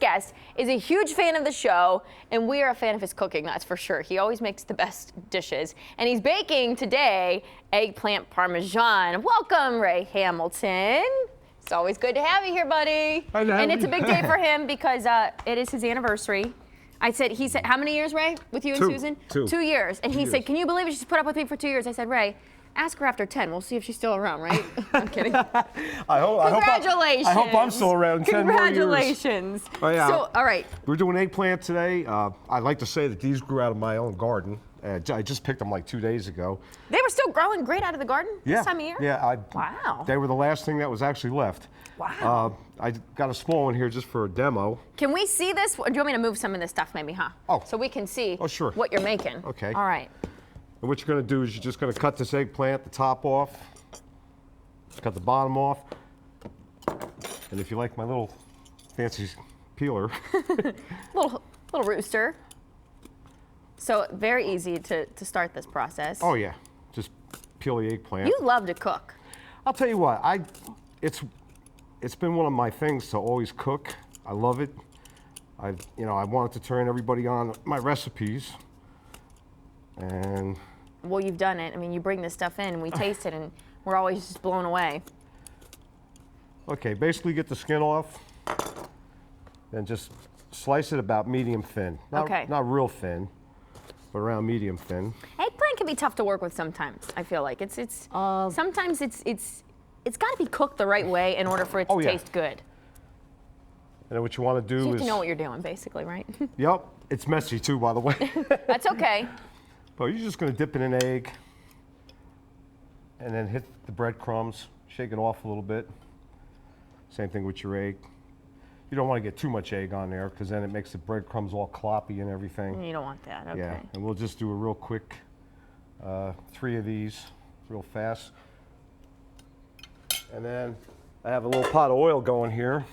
guest is a huge fan of the show, and we are a fan of his cooking, that's for sure. He always makes the best dishes, and he's baking today eggplant parmesan. Welcome, Ray Hamilton. It's always good to have you here, buddy. I know. And it's a big day for him because it is his anniversary. He said, how many years, Ray, with you and Susan? 2 years. And he said, can you believe it? She's put up with me for 2 years. I said, Ray, ask her after 10. We'll see if she's still around, right? I'm kidding. Congratulations. I hope I'm still around 10 more years. Congratulations. Oh, yeah. So, all right. We're doing eggplant today. I like to say that these grew out of my own garden. I just picked them like 2 days ago. They were still growing great out of the garden this time of year? Yeah. Wow. They were the last thing that was actually left. Wow. I got a small one here just for a demo. Can we see this? Or do you want me to move some of this stuff maybe, huh? Oh. So we can see sure. what you're making. Okay. All right. And what you're going to do is you're just going to cut this eggplant, the top off. Just cut the bottom off. And if you like my little fancy peeler. little rooster. So very easy to start this process. Oh yeah, just peel the eggplant. You love to cook. I'll tell you what, it's been one of my things to always cook. I love it. I wanted to turn everybody on my recipes. And well, you've done it. I mean, you bring this stuff in and we taste it and we're always just blown away. Okay, basically get the skin off and just slice it about medium thin. Not real thin, but around medium thin. Eggplant can be tough to work with sometimes. I feel like sometimes it's got to be cooked the right way in order for it to taste good. And then what you want to do you is have to know what you're doing, basically, right? Yep, it's messy too, by the way. That's okay. But you're just going to dip in an egg, and then hit the breadcrumbs, shake it off a little bit. Same thing with your egg. You don't want to get too much egg on there because then it makes the breadcrumbs all cloppy and everything. You don't want that, okay. Yeah, and we'll just do a real quick 3 of these, real fast. And then I have a little pot of oil going here.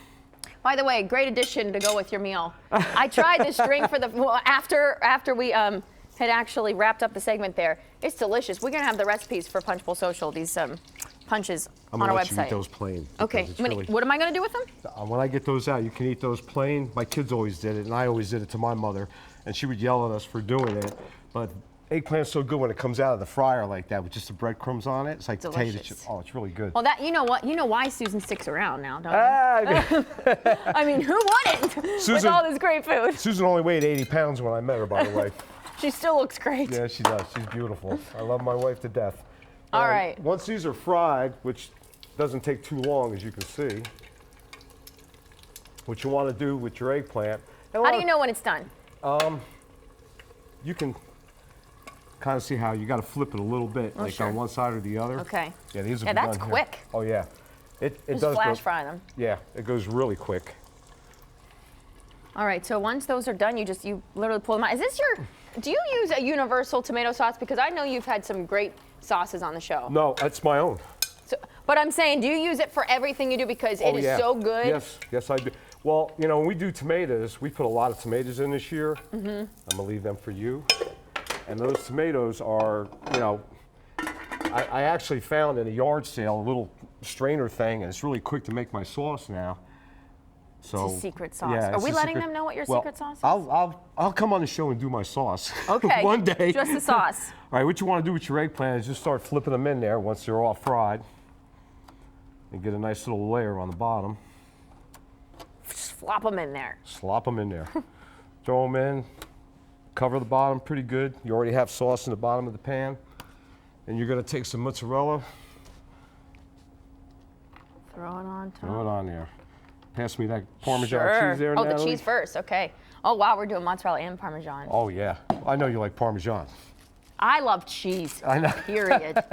By the way, great addition to go with your meal. I tried this drink after we had actually wrapped up the segment there. It's delicious. We're going to have the recipes for Punch Bowl Social, these punches on our website. I'm going to let you eat those plain. Okay. What am I going to do with them? When I get those out, you can eat those plain. My kids always did it, and I always did it to my mother, and she would yell at us for doing it. But eggplant's so good when it comes out of the fryer like that with just the breadcrumbs on it. It's like potato chips. Oh, it's really good. Well, you know what? You know why Susan sticks around now, don't you? I mean, who wouldn't with all this great food? Susan only weighed 80 pounds when I met her, by the way. She still looks great. Yeah, she does. She's beautiful. I love my wife to death. All right. Once these are fried, which doesn't take too long, as you can see, what you want to do with your eggplant. How do you know when it's done? You can kind of see how you got to flip it a little bit, on one side or the other. Okay. Yeah, these are that's quick. Oh yeah, it just does flash fry them. Yeah, it goes really quick. All right. So once those are done, you literally pull them out. Do you use a universal tomato sauce? Because I know you've had some great sauces on the show. No, that's my own. But I'm saying, do you use it for everything you do because it is so good? Yes, I do. Well, when we do tomatoes, we put a lot of tomatoes in this year. I'm gonna leave them for you. And those tomatoes are, I actually found in a yard sale a little strainer thing, and it's really quick to make my sauce now. So, it's a secret sauce. Yeah, are we letting them know what your secret sauce is? I'll come on the show and do my sauce. Okay. One day. Just the sauce. All right, what you want to do with your eggplant is just start flipping them in there once they're all fried. And get a nice little layer on the bottom. Slop them in there. Slop them in there. Throw them in. Cover the bottom pretty good. You already have sauce in the bottom of the pan. And you're going to take some mozzarella. Throw it on top. Throw it on there. Pass me that Parmesan cheese there, Natalie. Natalie. The cheese first, okay. Oh, wow, we're doing mozzarella and Parmesan. Oh, yeah. I know you like Parmesan. I love cheese, I know. period.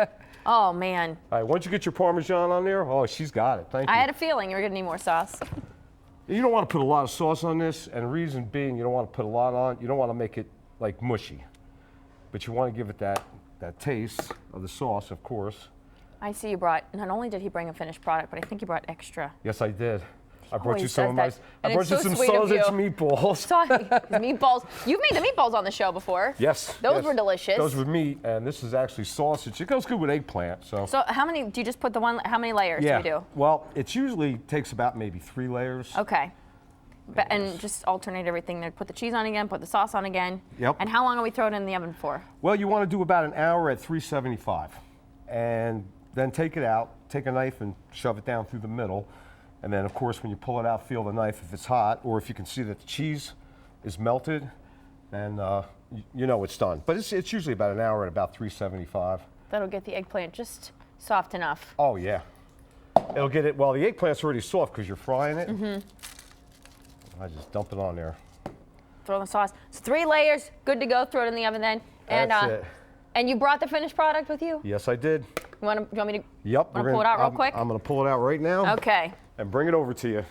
Oh, man. All right, once you get your Parmesan on there, oh, she's got it. Thank you. I had a feeling you were going to need more sauce. You don't want to put a lot of sauce on this, and the reason being you don't want to put a lot on. You don't want to make it, like, mushy. But you want to give it that taste of the sauce, of course. I see you brought, not only did he bring a finished product, but I think you brought extra. Yes, I did. I brought you some some sausage meatballs. Meatballs. You've made the meatballs on the show before. Yes. Those were delicious. Those were meat, and this is actually sausage. It goes good with eggplant. So how many, do you just put how many layers do you do? Well, it usually takes about maybe 3 layers. Okay. And just alternate everything there. Put the cheese on again, put the sauce on again. Yep. And how long are we throwing it in the oven for? Well, you want to do about an hour at 375. And then take it out, take a knife and shove it down through the middle. And then, of course, when you pull it out, feel the knife if it's hot, or if you can see that the cheese is melted, then you know it's done. But it's usually about an hour at about 375. That'll get the eggplant just soft enough. Oh, yeah. It'll get it, well, the eggplant's already soft because you're frying it. Mm-hmm. I just dump it on there. Throw the sauce. It's 3 layers, good to go. Throw it in the oven then. And, That's it. And you brought the finished product with you? Yes, I did. You want me to? Yep. Want to pull it out real quick? I'm going to pull it out right now. Okay. And bring it over to you.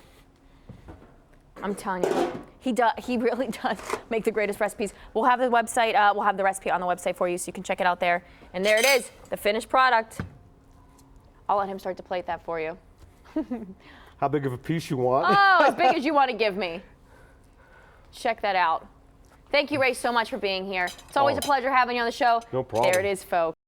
I'm telling you, he really does make the greatest recipes. We'll have the website, we'll have the recipe on the website for you so you can check it out there. And there it is, the finished product. I'll let him start to plate that for you. How big of a piece you want? Oh, as big as you want to give me. Check that out. Thank you, Ray, so much for being here. It's always a pleasure having you on the show. No problem. There it is, folks.